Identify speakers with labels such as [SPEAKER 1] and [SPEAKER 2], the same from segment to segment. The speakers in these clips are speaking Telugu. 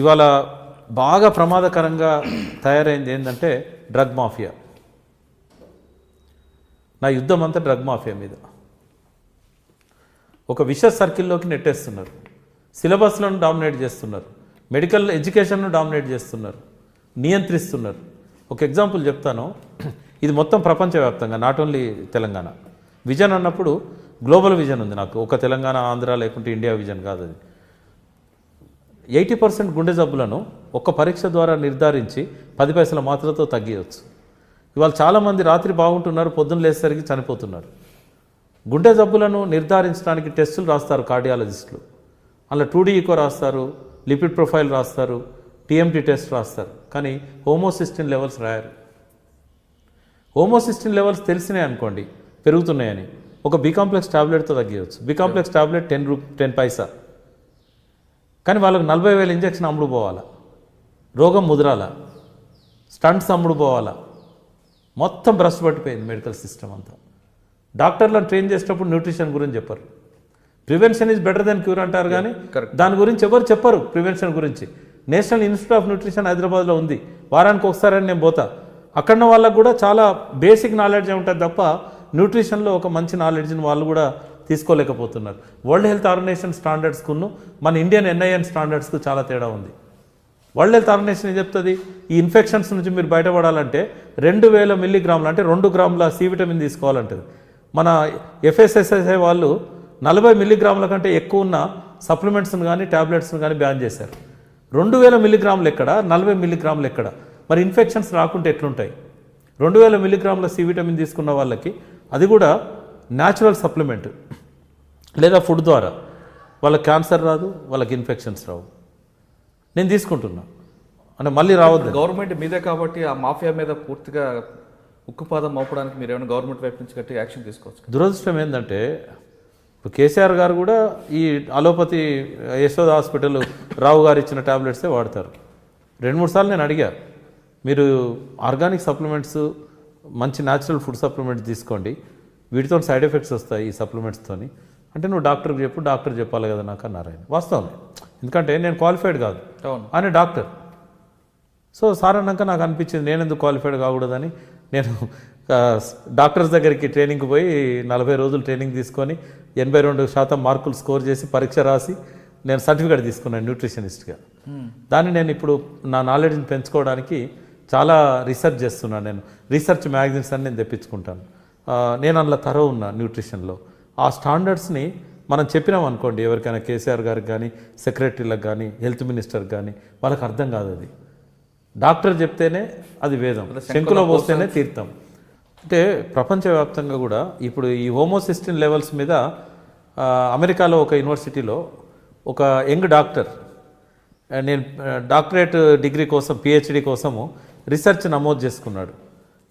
[SPEAKER 1] ఇవాళ బాగా ప్రమాదకరంగా తయారైంది ఏంటంటే డ్రగ్ మాఫియా. నా యుద్ధం అంతా డ్రగ్ మాఫియా మీద. ఒక విష సర్కిల్లోకి నెట్టేస్తున్నారు. సిలబస్లను డామినేట్ చేస్తున్నారు, మెడికల్ ఎడ్యుకేషన్ను డామినేట్ చేస్తున్నారు, నియంత్రిస్తున్నారు. ఒక ఎగ్జాంపుల్ చెప్తాను. ఇది మొత్తం ప్రపంచవ్యాప్తంగా, నాట్ ఓన్లీ తెలంగాణ. విజన్ అన్నప్పుడు గ్లోబల్ విజన్ ఉంది నాకు. ఒక తెలంగాణ, ఆంధ్ర లేకుంటే ఇండియా విజన్ కాదు అది. 80% గుండె జబ్బులను ఒక్క పరీక్ష ద్వారా నిర్ధారించి 10 పైసల మాత్రలతో తగ్గియవచ్చు. ఇవాళ చాలామంది రాత్రి బాగుంటున్నారు, పొద్దున్న లేచేసరికి చనిపోతున్నారు. గుండె జబ్బులను నిర్ధారించడానికి టెస్టులు రాస్తారు కార్డియాలజిస్టులు. అలా 2D ఈకో రాస్తారు, లిపిడ్ ప్రొఫైల్ రాస్తారు, TMT టెస్ట్ రాస్తారు. కానీ హోమోసిస్టిన్ లెవెల్స్ రాయరు. హోమోసిస్టిన్ లెవెల్స్ తెలిసినాయి అనుకోండి పెరుగుతున్నాయని, ఒక బి కాంప్లెక్స్ టాబ్లెట్తో తగ్గించవచ్చు. బి కాంప్లెక్స్ టాబ్లెట్ 10 పైసా. కానీ వాళ్ళకి 40,000 ఇంజక్షన్ అమ్ముడు పోవాలా, రోగం ముదిరాలా, స్టంట్స్ అమ్ముడు పోవాలా. మొత్తం భ్రష్టు పట్టిపోయింది మెడికల్ సిస్టమ్ అంతా. డాక్టర్లను ట్రైన్ చేసేటప్పుడు న్యూట్రిషన్ గురించి చెప్పరు. Prevention is better than cure అంటారు, కానీ దాని గురించి ఎవరు చెప్పరు. ప్రివెన్షన్ గురించి నేషనల్ ఇన్స్టిట్యూట్ ఆఫ్ న్యూట్రిషన్ హైదరాబాద్లో ఉంది. వారానికి ఒకసారి నేను పోతా. అక్కడ వాళ్ళకు కూడా చాలా బేసిక్ నాలెడ్జ్ ఉంటుంది తప్ప న్యూట్రిషన్లో ఒక మంచి నాలెడ్జ్ని వాళ్ళు కూడా తీసుకోలేకపోతున్నారు. వరల్డ్ హెల్త్ ఆర్గనైజేషన్ స్టాండర్డ్స్కును మన ఇండియన్ NIN స్టాండర్డ్స్కు చాలా తేడా ఉంది. వరల్డ్ హెల్త్ ఆర్గనైజేషన్ ఏం చెప్తుంది, ఈ ఇన్ఫెక్షన్స్ నుంచి మీరు బయటపడాలంటే 2000 మిల్లీగ్రాములు అంటే 2 గ్రాముల సి విటమిన్ తీసుకోవాలంటది. మన FSSAI వాళ్ళు 40 మిల్లీగ్రాముల కంటే ఎక్కువ ఉన్న సప్లిమెంట్స్ని కానీ ట్యాబ్లెట్స్ని కానీ బ్యాన్ చేశారు. 2000 మిల్లీగ్రాములు ఎక్కడ, 40 మిల్లీగ్రాములు ఎక్కడ? మరి ఇన్ఫెక్షన్స్ రాకుంటే ఎట్లుంటాయి? 2000 మిల్లీగ్రాముల సి విటమిన్ తీసుకున్న వాళ్ళకి, అది కూడా న్యాచురల్ సప్లిమెంట్ లేదా ఫుడ్ ద్వారా, వాళ్ళకి క్యాన్సర్ రాదు, వాళ్ళకి ఇన్ఫెక్షన్స్ రావు. నేను తీసుకుంటున్నా అంటే మళ్ళీ రావద్దు.
[SPEAKER 2] గవర్నమెంట్ మీదే కాబట్టి ఆ మాఫియా మీద పూర్తిగా ఉక్కుపాదం మోపడానికి మీరు ఏమైనా గవర్నమెంట్ వైపు నుంచి గట్టి యాక్షన్ తీసుకోవచ్చు.
[SPEAKER 1] దురదృష్టం ఏంటంటే ఇప్పుడు కేసీఆర్ గారు కూడా ఈ అలోపతి యశోద హాస్పిటల్ రావు గారు ఇచ్చిన ట్యాబ్లెట్సే వాడతారు. 2-3 సార్లు నేను అడిగా, మీరు ఆర్గానిక్ సప్లిమెంట్స్, మంచి న్యాచురల్ ఫుడ్ సప్లిమెంట్స్ తీసుకోండి, వీటితో సైడ్ ఎఫెక్ట్స్ వస్తాయి ఈ సప్లిమెంట్స్తోని అంటే నువ్వు డాక్టర్కి చెప్పు, డాక్టర్ చెప్పాలి కదా నాకు అన్నారు ఆయన. వాస్తవం, ఎందుకంటే నేను క్వాలిఫైడ్ కాదు, ఆయన డాక్టర్. సో సార్ అన్నాక నాకు అనిపించింది నేను ఎందుకు క్వాలిఫైడ్ కాకూడదని నేను డాక్టర్స్ దగ్గరికి ట్రైనింగ్కి పోయి 40 రోజులు ట్రైనింగ్ తీసుకొని 82% మార్కులు స్కోర్ చేసి పరీక్ష రాసి నేను సర్టిఫికేట్ తీసుకున్నాను న్యూట్రిషనిస్ట్గా. దాన్ని నేను ఇప్పుడు నా నాలెడ్జ్ని పెంచుకోవడానికి చాలా రీసెర్చ్ చేస్తున్నాను. నేను రీసెర్చ్ మ్యాగజైన్స్ అని నేను తెప్పించుకుంటాను. నేను అందులో తరో ఉన్నా న్యూట్రిషన్లో. ఆ స్టాండర్డ్స్ని మనం చెప్పినాం అనుకోండి ఎవరికైనా, కేసీఆర్ గారికి కానీ, సెక్రటరీలకు కానీ, హెల్త్ మినిస్టర్కి కానీ, వాళ్ళకి అర్థం కాదు. అది డాక్టర్ చెప్తేనే అది వేదం, శంకులో పోస్తేనే తీర్థం. అంటే ప్రపంచవ్యాప్తంగా కూడా ఇప్పుడు ఈ హోమోసిస్టిన్ లెవెల్స్ మీద అమెరికాలో ఒక యూనివర్సిటీలో ఒక యంగ్ డాక్టర్, నేను డాక్టరేట్ డిగ్రీ కోసం, PhD కోసము రీసెర్చ్ నమోదు చేసుకున్నాడు.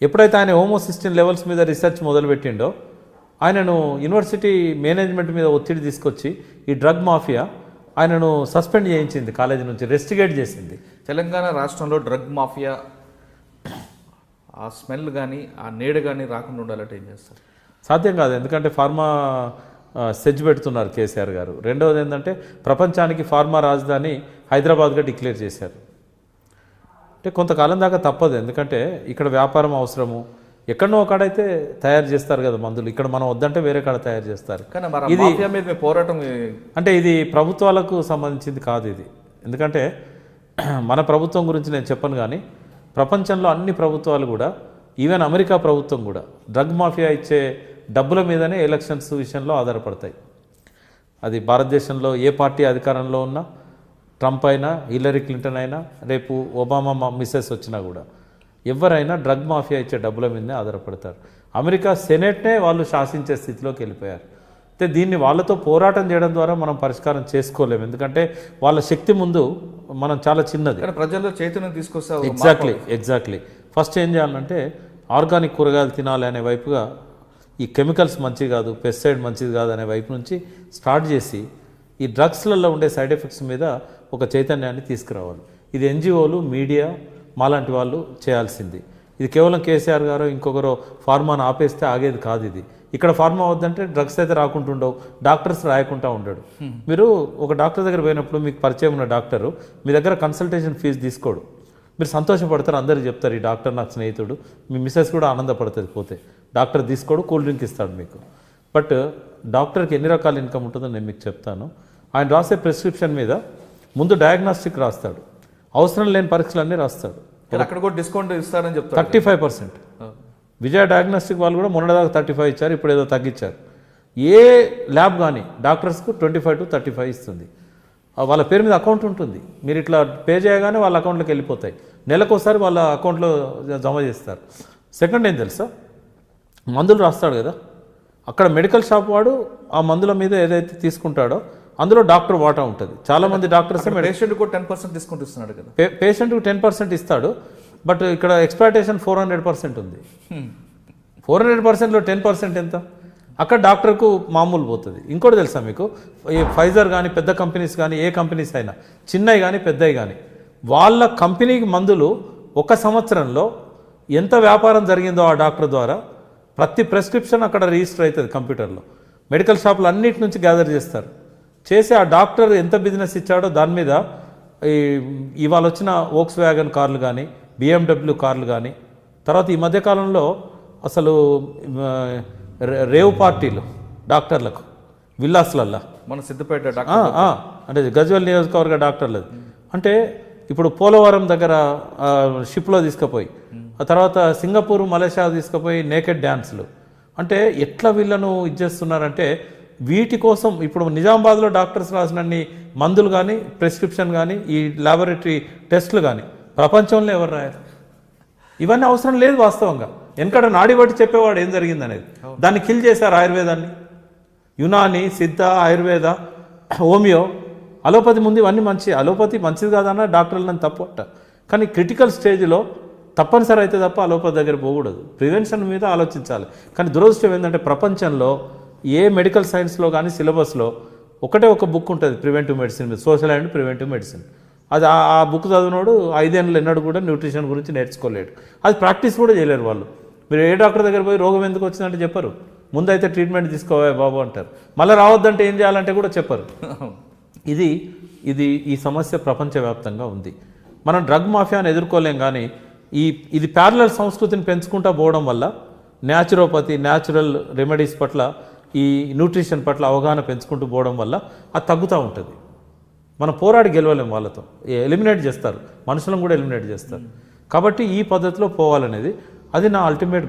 [SPEAKER 1] ఎప్పుడైతే ఆయన హోమోసిస్టిన్ లెవెల్స్ మీద రీసెర్చ్ మొదలుపెట్టిండో ఆయనను యూనివర్సిటీ మేనేజ్మెంట్ మీద ఒత్తిడి తీసుకొచ్చి ఈ డ్రగ్ మాఫియా ఆయనను సస్పెండ్ చేయించింది, కాలేజీ నుంచి రెస్టిగేట్ చేసింది.
[SPEAKER 2] తెలంగాణ రాష్ట్రంలో డ్రగ్ మాఫియా ఆ స్మెల్ కానీ ఆ నీడ కానీ రాకుండా ఉండాలంటే ఏం చేస్తారు?
[SPEAKER 1] సాధ్యం కాదు, ఎందుకంటే ఫార్మా సెజ్ పెడుతున్నారు కేసీఆర్ గారు. రెండవది ఏంటంటే ప్రపంచానికి ఫార్మా రాజధాని హైదరాబాద్గా డిక్లేర్ చేశారు. అంటే కొంతకాలం దాకా తప్పదు, ఎందుకంటే ఇక్కడ వ్యాపారం అవసరము. ఎక్కడనో ఒకడైతే తయారు చేస్తారు కదా మందులు, ఇక్కడ మనం వద్దంటే వేరే కాడ తయారు చేస్తారు.
[SPEAKER 2] ఇది పోరాటం
[SPEAKER 1] అంటే ఇది ప్రభుత్వాలకు సంబంధించింది కాదు ఇది. ఎందుకంటే మన ప్రభుత్వం గురించి నేను చెప్పను, కానీ ప్రపంచంలో అన్ని ప్రభుత్వాలు కూడా, ఈవెన్ అమెరికా ప్రభుత్వం కూడా డ్రగ్ మాఫియా ఇచ్చే డబ్బుల మీదనే ఎలక్షన్స్ విషయంలో ఆధారపడతాయి. అది భారతదేశంలో ఏ పార్టీ అధికారంలో ఉన్నా, ట్రంప్ అయినా, హిల్లరీ క్లింటన్ అయినా, రేపు ఒబామా మిస్సెస్ వచ్చినా కూడా ఎవరైనా డ్రగ్ మాఫియా ఇచ్చే డబ్బుల మీదనే ఆధారపడతారు. అమెరికా సెనేట్నే వాళ్ళు శాసించే స్థితిలోకి వెళ్ళిపోయారు. అయితే దీన్ని వాళ్ళతో పోరాటం చేయడం ద్వారా మనం పరిష్కారం చేసుకోలేము, ఎందుకంటే వాళ్ళ శక్తి ముందు మనం చాలా చిన్నది.
[SPEAKER 2] ప్రజల్లో చైతన్యం తీసుకొస్తా.
[SPEAKER 1] ఎగ్జాక్ట్లీ ఫస్ట్ ఏం చేయాలంటే ఆర్గానిక్ కూరగాయలు తినాలి అనే వైపుగా, ఈ కెమికల్స్ మంచిది కాదు, పెస్టిసైడ్ మంచిది కాదు అనే వైపు నుంచి స్టార్ట్ చేసి ఈ డ్రగ్స్లలో ఉండే సైడ్ ఎఫెక్ట్స్ మీద ఒక చైతన్యాన్ని తీసుకురావాలి. ఇది NGOలు, మీడియా, మాలాంటి వాళ్ళు చేయాల్సింది. ఇది కేవలం కేసీఆర్ గారు ఇంకొకరు ఫార్మాను ఆపేస్తే ఆగేది కాదు. ఇది ఇక్కడ ఫార్మా వద్దంటే డ్రగ్స్ అయితే రాకుంటుండవు, డాక్టర్స్ రాయకుండా ఉండడు. మీరు ఒక డాక్టర్ దగ్గర పోయినప్పుడు మీకు పరిచయం ఉన్న డాక్టరు మీ దగ్గర కన్సల్టేషన్ ఫీజు తీసుకోడు. మీరు సంతోషపడతారు, అందరికి చెప్తారు ఈ డాక్టర్ నాకు స్నేహితుడు, మీ మిస్సెస్ కూడా ఆనందపడుతుంది పోతే. డాక్టర్ తీసుకోడు, కూల్ డ్రింక్ ఇస్తాడు మీకు. బట్ డాక్టర్కి ఎన్ని రకాల ఇన్కమ్ ఉంటుందో నేను మీకు చెప్తాను. ఆయన రాసే ప్రిస్క్రిప్షన్ మీద ముందు డయాగ్నాస్టిక్ రాస్తాడు, అవసరం లేని పరీక్షలన్నీ రాస్తాడు.
[SPEAKER 2] అక్కడ కూడా డిస్కౌంట్ ఇస్తారని చెప్తారు.
[SPEAKER 1] 35%. విజయ డయాగ్నోస్టిక్ వాళ్ళు కూడా మొన్నటిదాకా 35 ఇచ్చారు, ఇప్పుడు ఏదో తగ్గించారు. ఏ ల్యాబ్ కానీ డాక్టర్స్కు 25 to 35 ఇస్తుంది. వాళ్ళ పేరు మీద అకౌంట్ ఉంటుంది, మీరు ఇట్లా పే చేయగానే వాళ్ళ అకౌంట్లోకి వెళ్ళిపోతాయి. నెలకోసారి వాళ్ళ అకౌంట్లో జమ చేస్తారు. సెకండ్ ఏం తెలుసా, మందులు రాస్తాడు కదా, అక్కడ మెడికల్ షాప్ వాడు ఆ మందుల మీద ఏదైతే తీసుకుంటాడో అందులో డాక్టర్ వాటా ఉంటుంది. చాలామంది డాక్టర్స్
[SPEAKER 2] పేషెంట్ కూడా 10% డిస్కౌంట్ ఇస్తున్నాడు కదా.
[SPEAKER 1] పేషెంట్కి 10% ఇస్తాడు, బట్ ఇక్కడ ఎక్స్ప్లాయిటేషన్ 400% ఉంది. 400%లో 10% ఎంత? అక్కడ డాక్టర్కు మామూలు పోతుంది. ఇంకోటి తెలుసా మీకు, ఈ ఫైజర్ కానీ పెద్ద కంపెనీస్ కానీ ఏ కంపెనీస్ అయినా చిన్నవి కానీ పెద్దవి కానీ వాళ్ళ కంపెనీకి మందులు ఒక సంవత్సరంలో ఎంత వ్యాపారం జరిగిందో ఆ డాక్టర్ ద్వారా ప్రతి ప్రెస్క్రిప్షన్ అక్కడ రిజిస్టర్ అవుతుంది కంప్యూటర్లో. మెడికల్ షాపులు అన్నిటి నుంచి గ్యాదర్ చేస్తారు, చేసి ఆ డాక్టర్ ఎంత బిజినెస్ ఇచ్చాడో దాని మీద ఇవాళ వచ్చిన వోక్స్ వ్యాగన్ కార్లు కానీ BMW కార్లు కానీ, తర్వాత ఈ మధ్యకాలంలో అసలు రేవ్ పార్టీలు డాక్టర్లకు విల్లాస్లల్లా,
[SPEAKER 2] మన సిద్దిపేట
[SPEAKER 1] అంటే గజ్వెల్ నియోజకవర్గ డాక్టర్లది. అంటే ఇప్పుడు పోలవరం దగ్గర షిప్లో తీసుకుపోయి, ఆ తర్వాత సింగపూర్ మలేషియా తీసుకుపోయి నేకెడ్ డ్యాన్స్లు. అంటే ఎట్లా వీళ్ళను ఇచ్చేస్తున్నారంటే వీటి కోసం ఇప్పుడు నిజామాబాద్లో డాక్టర్స్ రాసినన్ని మందులు కానీ ప్రిస్క్రిప్షన్ కానీ ఈ ల్యాబొరేటరీ టెస్టులు కానీ ప్రపంచంలో ఎవరు రాయారు? ఇవన్నీ అవసరం లేదు వాస్తవంగా. ఎందుకంటే నాడి బట్టి చెప్పేవాడు ఏం జరిగింది అనేది. దాన్ని కిల్ చేశారు ఆయుర్వేదాన్ని. యునాని, సిద్ధ, ఆయుర్వేద, హోమియో, అలోపతి ముందు ఇవన్నీ మంచి. అలోపతి మంచిది కాదన్న డాక్టర్లు నన్ను తప్పట, కానీ క్రిటికల్ స్టేజ్లో తప్పనిసరి అయితే తప్ప అలోపతి దగ్గర పోకూడదు. ప్రివెన్షన్ మీద ఆలోచించాలి. కానీ దురదృష్టం ఏంటంటే ప్రపంచంలో ఏ మెడికల్ సైన్స్లో కానీ సిలబస్లో ఒకటే ఒక బుక్ ఉంటుంది ప్రివెంటివ్ మెడిసిన్ మీద, సోషల్ అండ్ ప్రివెంటివ్ మెడిసిన్. అది ఆ బుక్ చదివినోడు 5 ఏళ్ళు ఎన్నడూ కూడా న్యూట్రిషన్ గురించి నేర్చుకోలేడు. అది ప్రాక్టీస్ కూడా చేయలేరు వాళ్ళు. మీరు ఏ డాక్టర్ దగ్గర పోయి రోగం ఎందుకు వచ్చిందంటే చెప్పరు, ముందైతే ట్రీట్మెంట్ తీసుకోవా బాబు అంటారు. మళ్ళీ రావద్దంటే ఏం చేయాలంటే కూడా చెప్పరు. ఇది ఈ సమస్య ప్రపంచవ్యాప్తంగా ఉంది. మనం డ్రగ్ మాఫియాను ఎదుర్కోలేం, కానీ ఇది ప్యారలల్ సంస్కృతిని పెంచుకుంటూ పోవడం వల్ల న్యాచురోపతి, న్యాచురల్ రెమెడీస్ పట్ల, ఈ న్యూట్రిషన్ పట్ల అవగాహన పెంచుకుంటూ పోవడం వల్ల అది తగ్గుతూ ఉంటుంది. మనం పోరాడి గెలవలేం, వాళ్ళతో ఎలిమినేట్ చేస్తారు, మనుషులను కూడా ఎలిమినేట్ చేస్తారు. కాబట్టి ఈ పద్ధతిలో పోవాలనేది అది నా అల్టిమేట్